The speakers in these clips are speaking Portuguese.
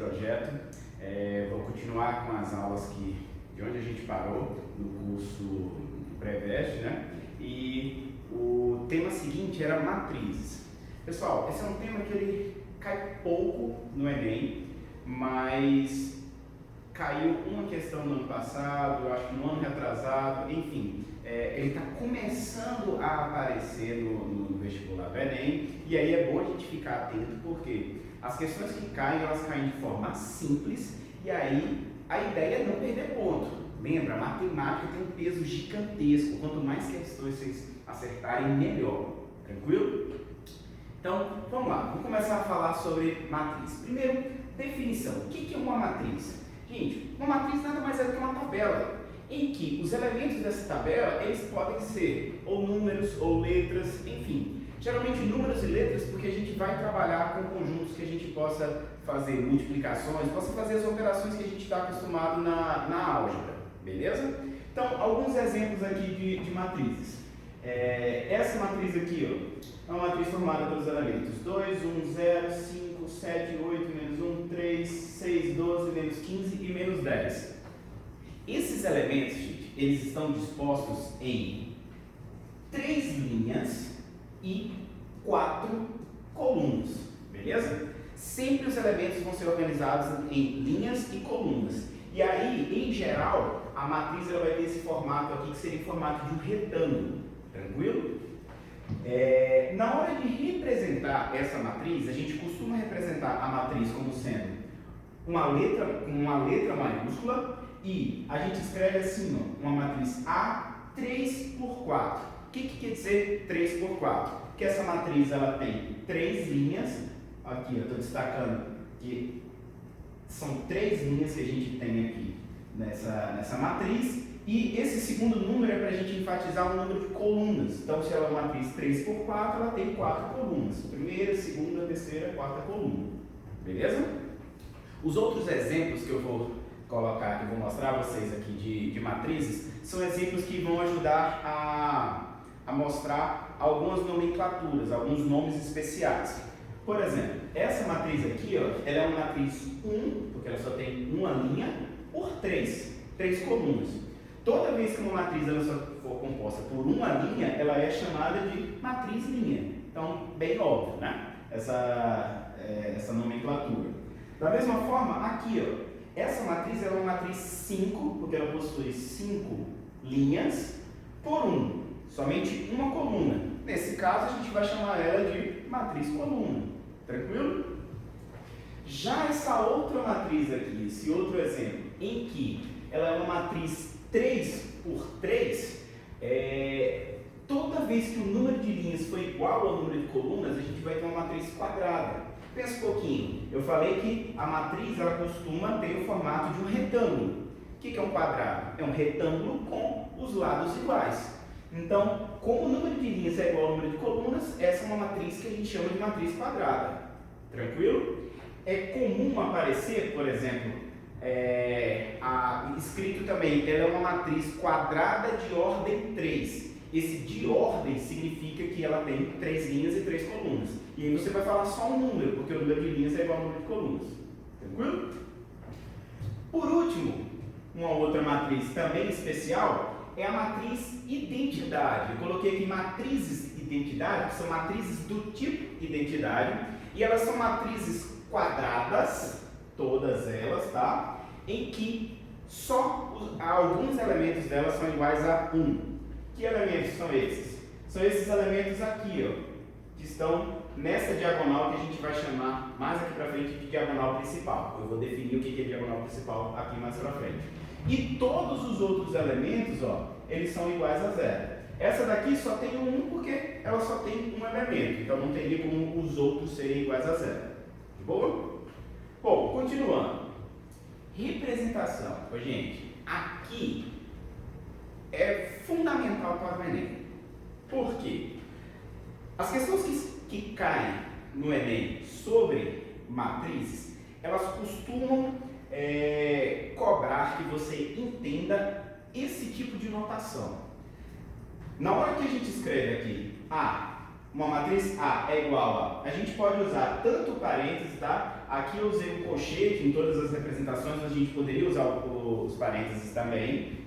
projeto. Vou continuar com as aulas de onde a gente parou no curso Pré-Veste, né? E o tema seguinte era matrizes. Pessoal, esse é um tema que ele cai pouco no Enem, mas caiu uma questão no ano passado, eu acho que no ano retrasado, enfim. Ele está começando a aparecer no vestibular do Enem, e aí é bom a gente ficar atento, porque as questões que caem, elas caem de forma simples, e aí a ideia é não perder ponto. Lembra, a matemática tem um peso gigantesco, quanto mais questões vocês acertarem, melhor. Tranquilo? Então, vamos lá, vamos começar a falar sobre matriz. Primeiro, definição. O que é uma matriz? Gente, uma matriz nada mais é do que uma tabela, em que os elementos dessa tabela, eles podem ser ou números ou letras, enfim. Geralmente números e letras porque a gente vai trabalhar com conjuntos que a gente possa fazer multiplicações, possa fazer as operações que a gente está acostumado na álgebra, beleza? Então, alguns exemplos aqui de matrizes. Essa matriz aqui, ó, é uma matriz formada pelos elementos 2, 1, 0, 5, 7, 8, menos 1, 3, 6, 12, menos 15 e menos 10. Esses elementos, gente, eles estão dispostos em 3 linhas e 4 colunas, beleza? Sempre os elementos vão ser organizados em linhas e colunas. E aí, em geral, a matriz ela vai ter esse formato aqui, que seria o formato de um retângulo, tranquilo? Na hora de representar essa matriz, a gente costuma representar a matriz como sendo uma letra maiúscula, e a gente escreve assim, ó, uma matriz A 3 por 4. O que quer dizer 3 por 4? Que essa matriz ela tem 3 linhas, aqui eu estou destacando que são 3 linhas que a gente tem aqui nessa matriz, e esse segundo número é para a gente enfatizar o número de colunas. Então, se ela é uma matriz 3 por 4, ela tem 4 colunas, primeira, segunda, terceira, quarta coluna, beleza? Os outros exemplos que eu vou colocar aqui, vou mostrar a vocês aqui de matrizes, são exemplos que vão ajudar a mostrar algumas nomenclaturas, alguns nomes especiais. Por exemplo, essa matriz aqui, ó, ela é uma matriz 1, porque ela só tem uma linha, por 3 colunas. Toda vez que uma matriz ela só for composta por uma linha, ela é chamada de matriz linha. Então, bem óbvio, né? Essa nomenclatura. Da mesma forma, aqui, ó, essa matriz ela é uma matriz 5, porque ela possui 5 linhas por 1, somente uma coluna. Nesse caso, a gente vai chamar ela de matriz coluna. Tranquilo? Já essa outra matriz aqui, esse outro exemplo, em que ela é uma matriz 3 por 3, toda vez que o número de linhas for igual ao número de colunas, a gente vai ter uma matriz quadrada. Pensa um pouquinho, eu falei que a matriz ela costuma ter o formato de um retângulo. O que é um quadrado? É um retângulo com os lados iguais. Então, como o número de linhas é igual ao número de colunas, essa é uma matriz que a gente chama de matriz quadrada. Tranquilo? É comum aparecer, por exemplo, escrito também, ela é uma matriz quadrada de ordem 3. Esse de ordem significa que ela tem 3 linhas e 3 colunas. E aí você vai falar só um número, porque o número de linhas é igual ao número de colunas. Tranquilo? Por último, uma outra matriz também especial é a matriz identidade. Eu coloquei aqui matrizes identidade, que são matrizes do tipo identidade, e elas são matrizes quadradas, todas elas, tá? Em que só alguns elementos delas são iguais a 1. Que elementos são esses? São esses elementos aqui, ó, que estão nessa diagonal que a gente vai chamar mais aqui para frente de diagonal principal. Eu vou definir o que é diagonal principal aqui mais para frente. E todos os outros elementos, ó, eles são iguais a 0. Essa daqui só tem um 1 porque ela só tem um elemento, então não teria como os outros serem iguais a 0. De boa? Bom, continuando. Representação. Ô, gente, aqui é fundamental para o Enem. Por quê? As questões que caem no Enem sobre matrizes, elas costumam cobrar que você entenda esse tipo de notação. Na hora que a gente escreve aqui A, uma matriz A é igual a gente pode usar tanto parênteses, tá? Aqui eu usei o colchete, em todas as representações a gente poderia usar os parênteses também,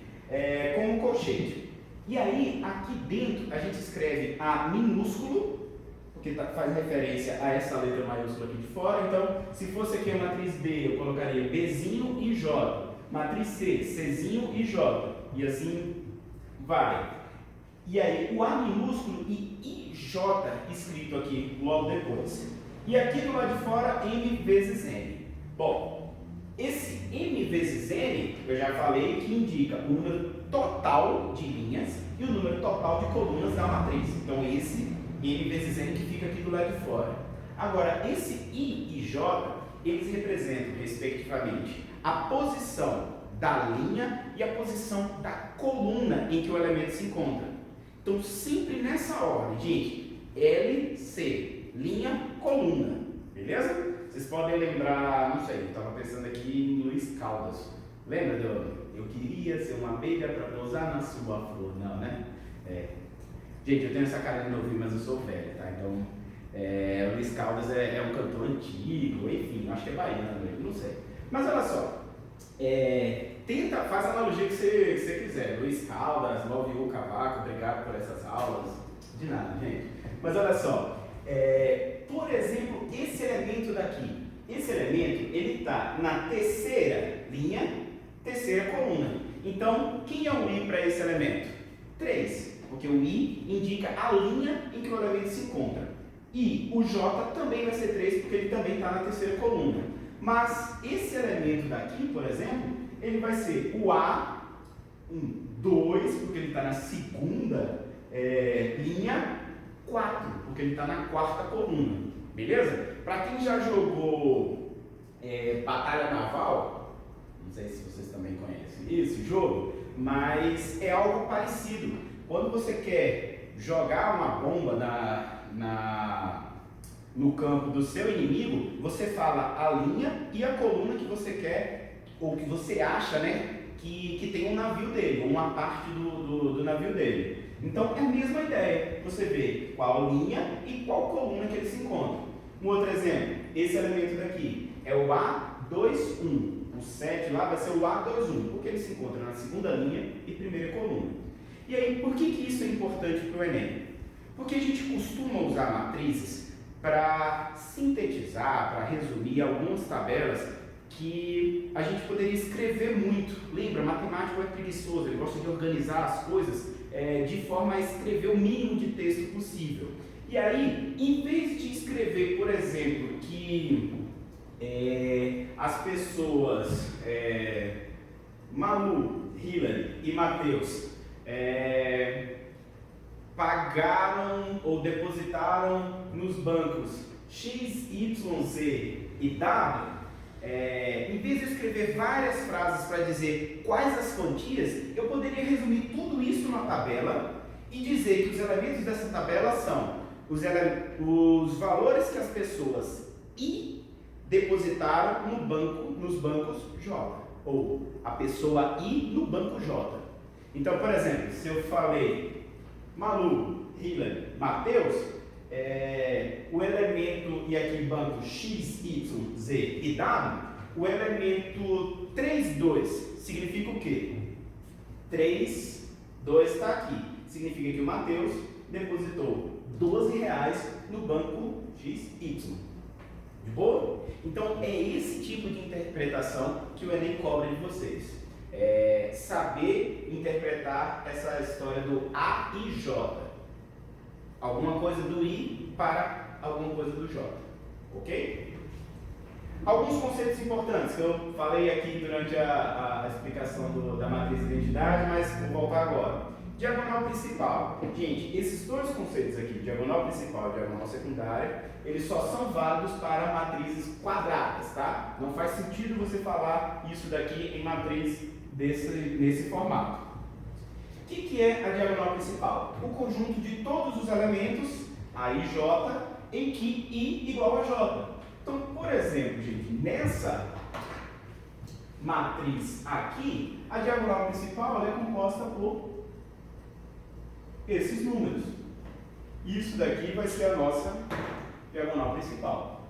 como colchete. E aí, aqui dentro, a gente escreve A minúsculo, porque faz referência a essa letra maiúscula aqui de fora. Então, se fosse aqui a matriz B, eu colocaria Bzinho e J. Matriz C, Czinho e J. E assim vai. E aí, o A minúsculo e IJ escrito aqui logo depois. E aqui do lado de fora, M vezes N. Bom, esse M vezes N, eu já falei que indica o número total de linhas e o número total de colunas da matriz. Então, esse M vezes N que fica aqui do lado de fora. Agora, esse I e J, eles representam, respectivamente, a posição da linha e a posição da coluna em que o elemento se encontra. Então, sempre nessa ordem, gente, L, C, linha, coluna, beleza? Vocês podem lembrar, não sei, eu estava pensando aqui em Luiz Caldas. Lembra do eu queria ser uma abelha para pousar na sua flor? Não, né? Gente, eu tenho essa cara de novinho, mas eu sou velho, tá? Então, Luiz Caldas é um cantor antigo, enfim, acho que é baiano, não sei. Mas olha só, faz a analogia que você quiser. Luiz Caldas, Love You, Cavaco, obrigado por essas aulas. De nada, gente. Mas olha só, por exemplo, esse elemento daqui. Esse elemento, ele está na terceira linha, terceira coluna. Então, quem é o I para esse elemento? 3, porque o I indica a linha em que o elemento se encontra. E o J também vai ser 3, porque ele também está na terceira coluna. Mas esse elemento daqui, por exemplo, ele vai ser o A, 2, porque ele está na segunda linha, 4, porque ele está na quarta coluna. Beleza? Para quem já jogou Batalha Naval, não sei se vocês também conhecem esse jogo, mas é algo parecido. Quando você quer jogar uma bomba no campo do seu inimigo, você fala a linha e a coluna que você quer, ou que você acha, né, que tem um navio dele, uma parte do navio dele. Então é a mesma ideia, você vê qual linha e qual coluna que eles se encontram. Um outro exemplo, esse elemento daqui é o A21, o 7 lá vai ser o A21, porque ele se encontra na segunda linha e primeira coluna. E aí, por que isso é importante para o Enem? Porque a gente costuma usar matrizes para sintetizar, para resumir algumas tabelas que a gente poderia escrever muito. Lembra, matemático é preguiçoso, ele gosta de organizar as coisas de forma a escrever o mínimo de texto possível. E aí, em vez de escrever, por exemplo, que as pessoas, Malu, Hillary e Matheus, pagaram ou depositaram nos bancos X, Y, Z e W, em vez de escrever várias frases para dizer quais as quantias, eu poderia resumir tudo isso numa tabela e dizer que os elementos dessa tabela são os valores que as pessoas I depositaram nos bancos J, ou a pessoa I no banco J. Então, por exemplo, se eu falei Malu, Hillary, Matheus, o elemento, e aqui banco X, Y, Z e W, o elemento 3, 2 significa o quê? 3, 2 está aqui. Significa que o Matheus depositou R$12 no banco XY. De boa? Então, é esse tipo de interpretação que o Enem cobra de vocês. Saber interpretar essa história do A e J. Alguma coisa do I para alguma coisa do J. Ok? Alguns conceitos importantes que eu falei aqui durante a explicação da matriz de identidade, mas vou voltar agora. Diagonal principal. Gente, esses dois conceitos aqui, diagonal principal e diagonal secundária, eles só são válidos para matrizes quadradas, tá? Não faz sentido você falar isso daqui em matriz nesse formato. O que é a diagonal principal? O conjunto de todos os elementos, A e J, em que I igual a J. Então, por exemplo, gente, nessa matriz aqui, a diagonal principal é composta por esses números. Isso daqui vai ser a nossa diagonal principal.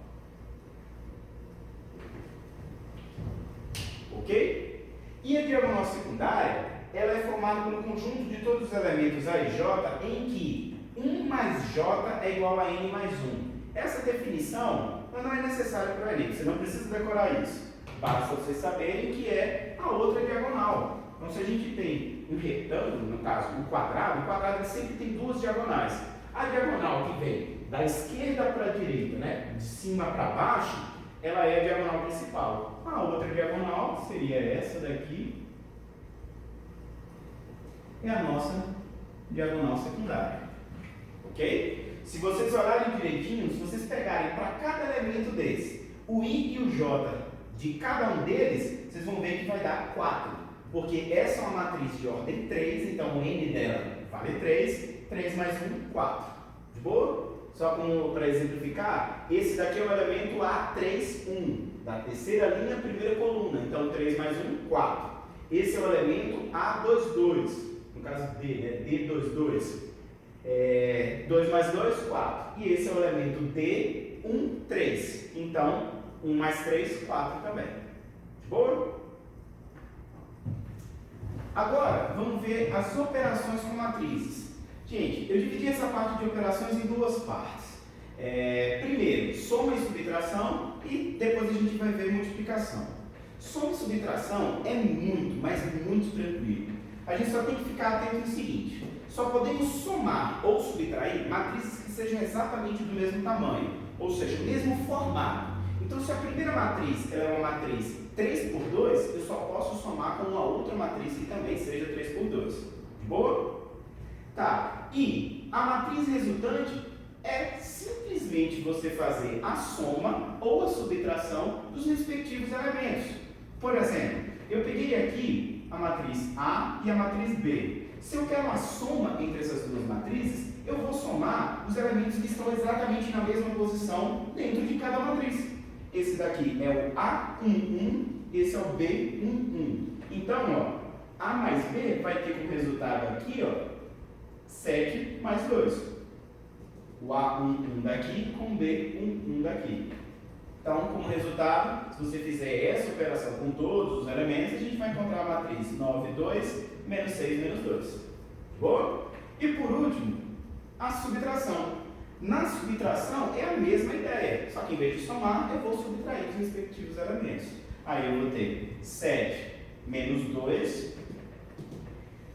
ok? E a diagonal secundária, ela é formada pelo conjunto de todos os elementos A e J em que 1 mais J é igual a N mais 1. Essa definição não é necessária para o Enem, você não precisa decorar isso. Basta vocês saberem que é a outra diagonal. Então, se a gente tem um retângulo, no caso, o quadrado sempre tem duas diagonais. A diagonal que vem da esquerda para a direita, né, de cima para baixo, ela é a diagonal principal. A outra diagonal seria essa daqui, é a nossa diagonal secundária. Ok? Se vocês olharem direitinho, se vocês pegarem para cada elemento desse, o I e o J de cada um deles, vocês vão ver que vai dar 4. Porque essa é uma matriz de ordem 3, então o N dela vale 3, 3 mais 1, 4. De boa? Só para exemplificar, esse daqui é o elemento A31, da terceira linha, primeira coluna. Então 3 mais 1, 4. Esse é o elemento A22, no caso D, né? D22. 2 mais 2, 4. E esse é o elemento D1, 3. Então, 1 mais 3, 4 também. De boa? Agora, vamos ver as operações com matrizes. Gente, eu dividi essa parte de operações em duas partes. Primeiro, soma e subtração, e depois a gente vai ver multiplicação. Soma e subtração é muito, mas muito tranquilo. A gente só tem que ficar atento no seguinte: só podemos somar ou subtrair matrizes que sejam exatamente do mesmo tamanho, ou seja, o mesmo formato. Então, se a primeira matriz é uma matriz 3 por 2, eu só posso somar com uma outra matriz que também seja 3 por 2. De boa? Tá. E a matriz resultante é simplesmente você fazer a soma ou a subtração dos respectivos elementos. Por exemplo, eu peguei aqui a matriz A e a matriz B. Se eu quero uma soma entre essas duas matrizes, eu vou somar os elementos que estão exatamente na mesma posição dentro de cada matriz. Esse daqui é o A11, esse é o B11. Então, ó, A mais B vai ter como resultado aqui, ó, 7 mais 2. O A11 daqui com o B11 daqui. Então, como resultado, se você fizer essa operação com todos os elementos, a gente vai encontrar a matriz 9, 2, menos 6, menos 2. Boa? E por último, a subtração. Na subtração é a mesma ideia, só que em vez de somar, eu vou subtrair os respectivos elementos. Aí eu vou ter 7 menos 2,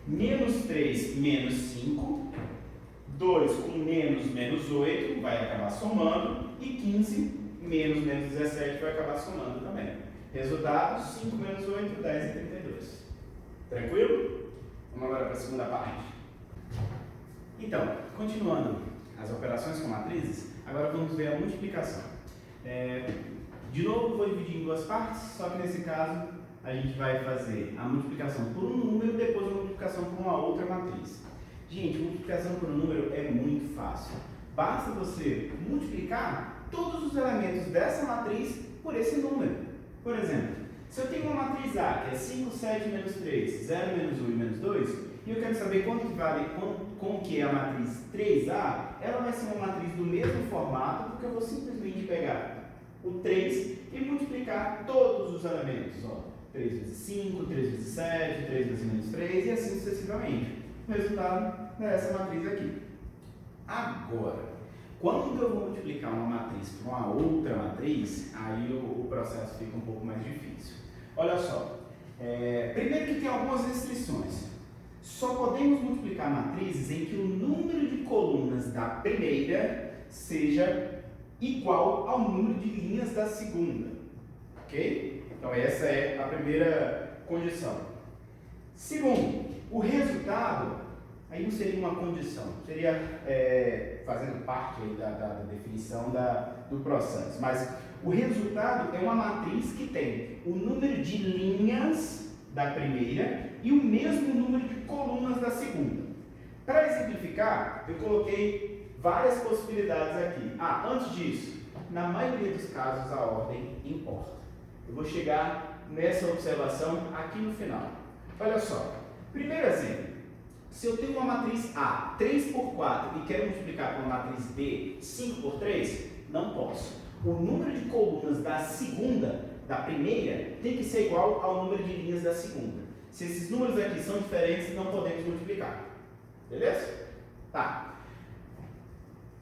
menos 3 menos 5, 2 com menos 8 vai acabar somando, e 15 menos 17 vai acabar somando também. Resultado, 5 menos 8, 10 e 32. Tranquilo? Vamos agora para a segunda parte. Então, continuando as operações com matrizes, agora vamos ver a multiplicação. De novo, vou dividir em duas partes, só que nesse caso a gente vai fazer a multiplicação por um número e depois a multiplicação por uma outra matriz. Gente, multiplicação por um número é muito fácil. Basta você multiplicar todos os elementos dessa matriz por esse número. Por exemplo, se eu tenho uma matriz A, que é 5, 7, menos 3, 0, menos 1 e menos 2, e eu quero saber quanto que vale, como que é a matriz 3A, ela vai ser uma matriz do mesmo formato, porque eu vou simplesmente pegar o 3 e multiplicar todos os elementos. Ó, 3 vezes 5, 3 vezes 7, 3 vezes menos 3 e assim sucessivamente. O resultado é essa matriz aqui. Agora, quando eu vou multiplicar uma matriz por uma outra matriz, aí o processo fica um pouco mais difícil. Olha só, primeiro que tem algumas restrições. Só podemos multiplicar matrizes em que o número de colunas da primeira seja igual ao número de linhas da segunda. Ok? Então essa é a primeira condição. Segundo, o resultado, aí não seria uma condição, seria fazendo parte aí da definição do processo. Mas o resultado é uma matriz que tem o número de linhas da primeira e o mesmo número de colunas da segunda. Para exemplificar, eu coloquei várias possibilidades aqui. Antes disso, na maioria dos casos a ordem importa. Eu vou chegar nessa observação aqui no final. Olha só, primeiro exemplo. Se eu tenho uma matriz A 3 por 4 e quero multiplicar por uma matriz B 5 por 3, não posso. O número de colunas da segunda da primeira tem que ser igual ao número de linhas da segunda. Se esses números aqui são diferentes, não podemos multiplicar. Beleza? Tá.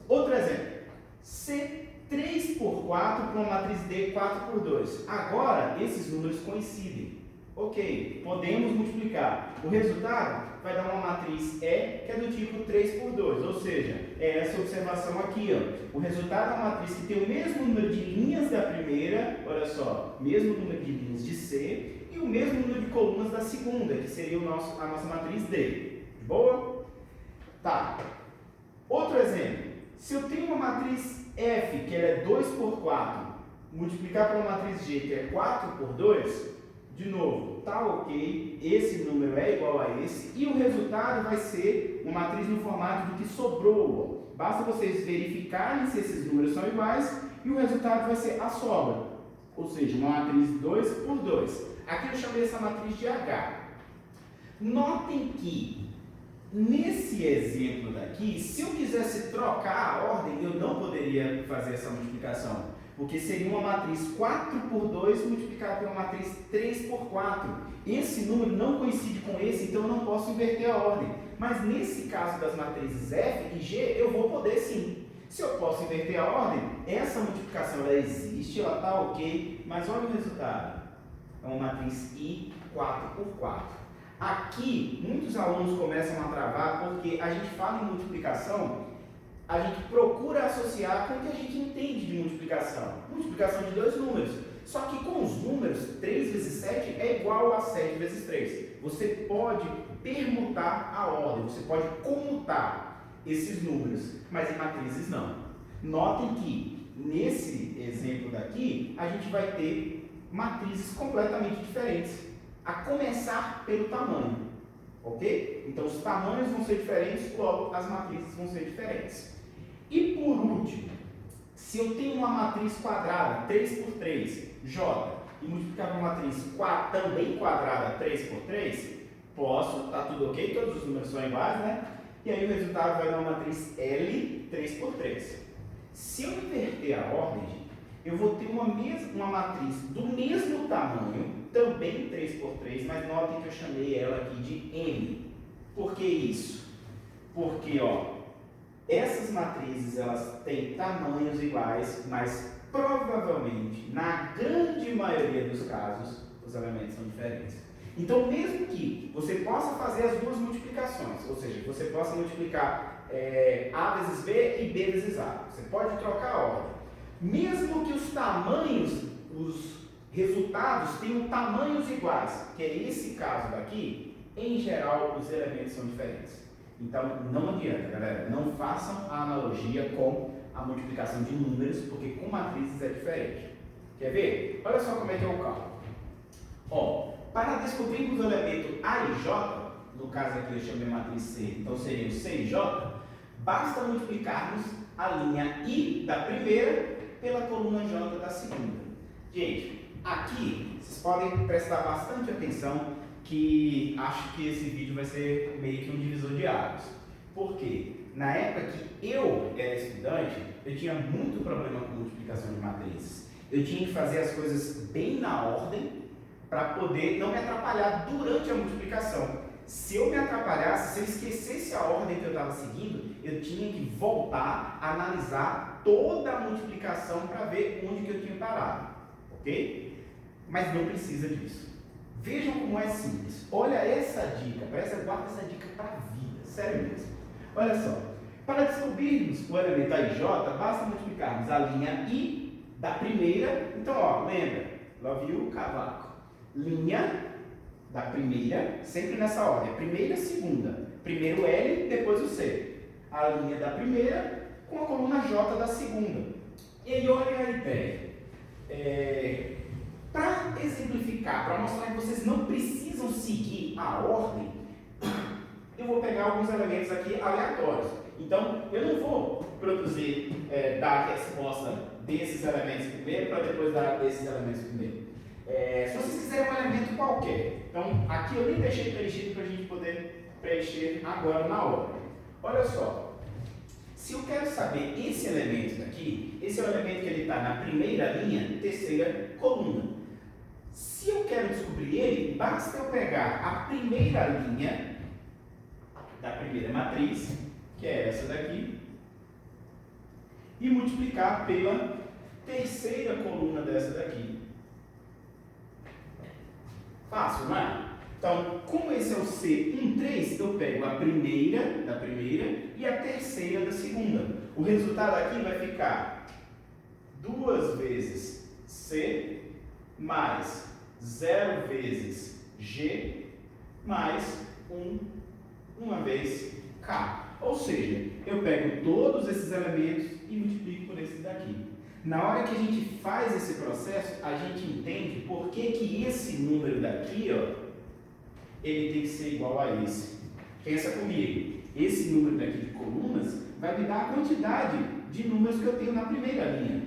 Outro exemplo. C 3 por 4 para uma matriz D 4 por 2. Agora, esses números coincidem. Ok, podemos multiplicar. O resultado vai dar uma matriz E que é do tipo 3 por 2, ou seja, é essa observação aqui. Ó. O resultado é uma matriz que tem o mesmo número de linhas da primeira, olha só, mesmo número de linhas de C, e o mesmo número de colunas da segunda, que seria a nossa matriz D. De boa? Tá. Outro exemplo. Se eu tenho uma matriz F, que ela é 2 por 4, multiplicar por uma matriz G, que é 4 por 2, de novo, tá ok, esse número é igual a esse, e o resultado vai ser uma matriz no formato do que sobrou. Basta vocês verificarem se esses números são iguais, e o resultado vai ser a sobra, ou seja, uma matriz 2 por 2. Aqui eu chamei essa matriz de H. Notem que, nesse exemplo daqui, se eu quisesse trocar a ordem, eu não poderia fazer essa multiplicação. Porque seria uma matriz 4 por 2 multiplicada por uma matriz 3 por 4. Esse número não coincide com esse, então eu não posso inverter a ordem. Mas nesse caso das matrizes F e G, eu vou poder sim. Se eu posso inverter a ordem, essa multiplicação ela existe, ela está ok, mas olha o resultado. É uma matriz I 4 por 4. Aqui, muitos alunos começam a travar porque a gente fala em multiplicação, a gente procura associar com o que a gente entende de multiplicação. Multiplicação de dois números. Só que com os números, 3 vezes 7 é igual a 7 vezes 3. Você pode permutar a ordem, você pode comutar esses números, mas em matrizes não. Notem que, nesse exemplo daqui, a gente vai ter matrizes completamente diferentes, a começar pelo tamanho. Ok? Então, os tamanhos vão ser diferentes, logo as matrizes vão ser diferentes. E por último, se eu tenho uma matriz quadrada, 3 por 3, J, e multiplicar por uma matriz também quadrada, 3 por 3, posso, tá tudo ok, todos os números são iguais, né? E aí o resultado vai dar uma matriz L, 3 por 3. Se eu inverter a ordem, eu vou ter uma matriz do mesmo tamanho, também 3 por 3, mas notem que eu chamei ela aqui de M. Por que isso? Porque, ó, essas matrizes elas têm tamanhos iguais, mas provavelmente, na grande maioria dos casos, os elementos são diferentes. Então, mesmo que você possa fazer as duas multiplicações, ou seja, você possa multiplicar A vezes B e B vezes A, você pode trocar a ordem. Mesmo que os tamanhos, os resultados tenham tamanhos iguais, que é esse caso daqui, em geral os elementos são diferentes. Então não adianta, galera, não façam a analogia com a multiplicação de números, porque com matrizes é diferente. Quer ver? Olha só como é que é o cálculo. Ó, para descobrirmos o elemento A e J, no caso aqui eu chamei matriz C, então seria o C e J, basta multiplicarmos a linha I da primeira pela coluna J da segunda. Gente, aqui vocês podem prestar bastante atenção, que acho que esse vídeo vai ser meio que um divisor de águas. Por quê? Na época que eu era estudante, eu tinha muito problema com multiplicação de matrizes. Eu tinha que fazer as coisas bem na ordem para poder não me atrapalhar durante a multiplicação. Se eu me atrapalhasse, se eu esquecesse a ordem que eu estava seguindo, eu tinha que voltar a analisar toda a multiplicação para ver onde que eu tinha parado. Ok? Mas não precisa disso. Vejam como é simples. Olha essa dica, guarda essa dica para a vida, sério mesmo. Olha só, para descobrirmos o elemento A e J, basta multiplicarmos a linha I da primeira. Então, ó, lembra, lá viu o cavaco. Linha da primeira, sempre nessa ordem, primeira, segunda. Primeiro L, depois o C. A linha da primeira com a coluna J da segunda. E aí, olha a ideia. Para exemplificar, para mostrar que vocês não precisam seguir a ordem, eu vou pegar alguns elementos aqui aleatórios. Então, eu não vou produzir, dar a resposta desses elementos primeiro, para depois dar desses elementos primeiro. Se vocês quiserem um elemento qualquer, então aqui eu nem deixei preenchido para a gente poder preencher agora na hora. Olha só, se eu quero saber esse elemento daqui, esse é o elemento que ele está na primeira linha, terceira coluna. Se eu quero descobrir ele, basta eu pegar a primeira linha da primeira matriz, que é essa daqui, e multiplicar pela terceira coluna dessa daqui. Fácil, não é? Então, como esse é o C13, eu pego a primeira da primeira e a terceira da segunda. O resultado aqui vai ficar 2 vezes C mais 0 vezes G mais 1 vez K. Ou seja, eu pego todos esses elementos e multiplico por esse daqui. Na hora que a gente faz esse processo, a gente entende por que esse número daqui, ó, ele tem que ser igual a esse. Pensa comigo, esse número daqui de colunas vai me dar a quantidade de números que eu tenho na primeira linha,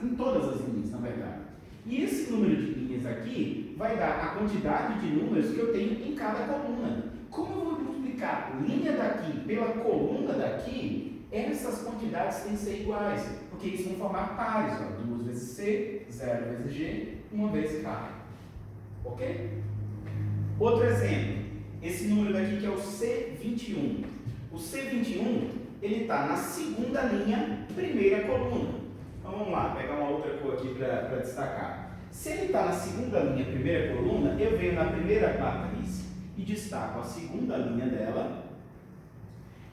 em todas as linhas, na verdade. E esse número de linhas aqui vai dar a quantidade de números que eu tenho em cada coluna. Como eu vou multiplicar linha daqui pela coluna daqui, essas quantidades têm que ser iguais, porque isso vão formar pares, ó, 2 vezes C, 0 vezes G, 1 vezes K. Ok? Outro exemplo, esse número daqui que é o C21. O C21, ele está na segunda linha, primeira coluna. Então vamos lá, pegar uma outra cor aqui para destacar. Se ele está na segunda linha, primeira coluna, eu venho na primeira matriz e destaco a segunda linha dela.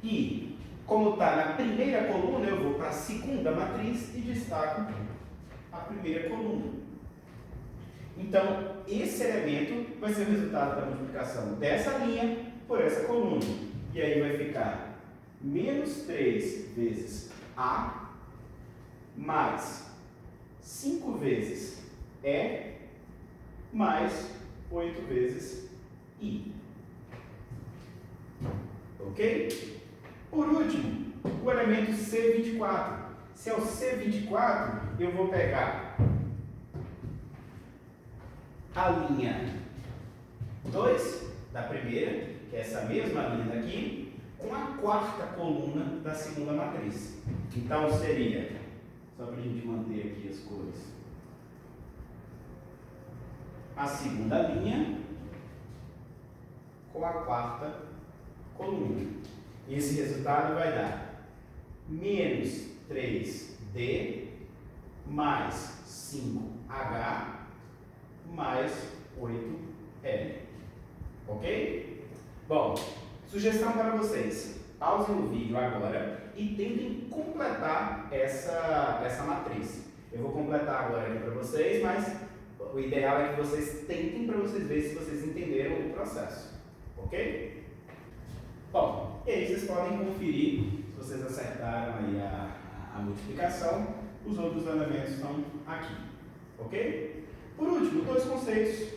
E, como está na primeira coluna, eu vou para a segunda matriz e destaco a primeira coluna. Então, esse elemento vai ser o resultado da multiplicação dessa linha por essa coluna. E aí vai ficar menos 3 vezes A mais 5 vezes E mais 8 vezes I. Ok? Por último, o elemento C24. Se é o C24, eu vou pegar a linha 2 da primeira, que é essa mesma linha daqui, com a quarta coluna da segunda matriz. Então seria, só para a gente manter aqui as cores, a segunda linha com a quarta coluna. Esse resultado vai dar menos 3D mais 5H mais 8L. Ok? Bom, sugestão para vocês. Pausem o vídeo agora e tentem completar essa matriz. Eu vou completar agora aqui para vocês, mas o ideal é que vocês tentem para vocês verem se vocês entenderam o processo. Ok? Bom, e aí vocês podem conferir se vocês acertaram aí a multiplicação. Os outros elementos estão aqui. Ok? Por último, 2 conceitos.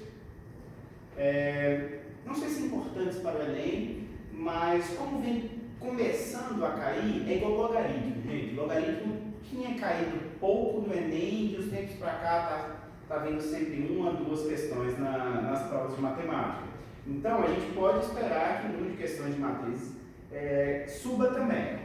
Não sei se importantes para o Enem, mas como vem começando a cair, é igual logaritmo, gente. Logaritmo tinha caído pouco no Enem, de uns tempos para cá tá vendo sempre 1 a 2 questões nas provas de matemática. Então, a gente pode esperar que o número de questões de matriz suba também.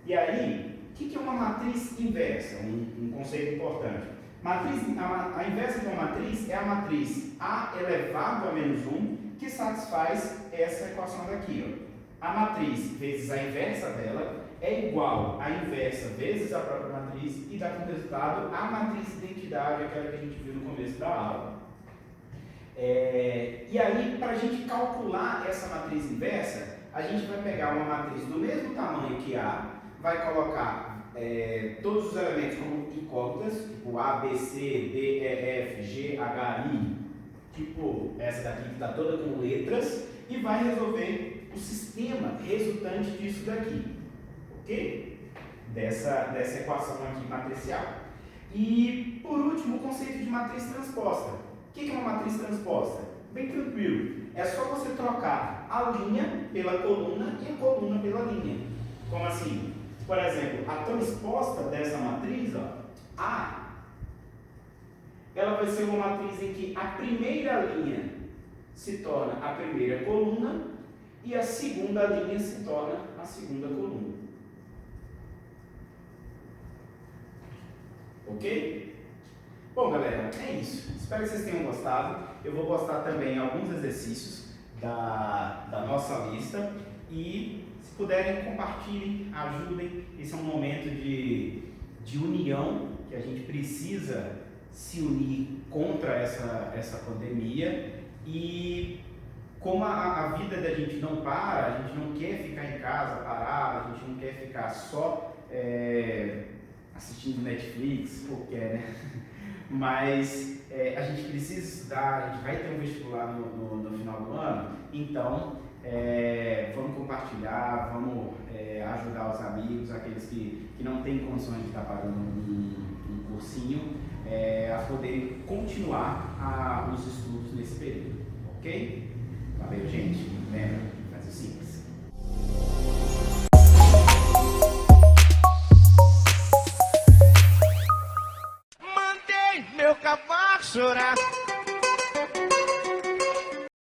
E aí, o que é uma matriz inversa? Um conceito importante. A inversa de uma matriz é a matriz A elevado a menos 1, que satisfaz essa equação daqui. Ó. A matriz vezes a inversa dela é igual à inversa vezes a própria matriz e dá como resultado a matriz de identidade, aquela que a gente viu no começo da aula. E aí, para a gente calcular essa matriz inversa, a gente vai pegar uma matriz do mesmo tamanho que A, vai colocar todos os elementos como incógnitas, tipo A, B, C, D, E, F, G, H, I, tipo essa daqui que está toda com letras, e vai resolver o sistema resultante disso daqui, ok? Dessa equação aqui matricial. E, por último, o conceito de matriz transposta. O que é uma matriz transposta? Bem tranquilo, é só você trocar a linha pela coluna e a coluna pela linha. Como assim? Por exemplo, a transposta dessa matriz, ó, A, ela vai ser uma matriz em que a primeira linha se torna a primeira coluna e a segunda linha se torna a segunda coluna. Ok? Bom, galera, é isso. Espero que vocês tenham gostado. Eu vou postar também alguns exercícios da nossa lista e, se puderem, compartilhem, ajudem. Esse é um momento de união, que a gente precisa se unir contra essa pandemia. E como a vida da gente não para, a gente não quer ficar em casa parado, a gente não quer ficar só assistindo Netflix, ou quer, né? Mas a gente precisa estudar, a gente vai ter um vestibular no final do ano, então vamos compartilhar, vamos ajudar os amigos, aqueles que não têm condições de estar pagando um cursinho, a poderem continuar os estudos nesse período, ok? Valeu, gente. Lembra, faz o simples. Mandei meu cavalo chorar.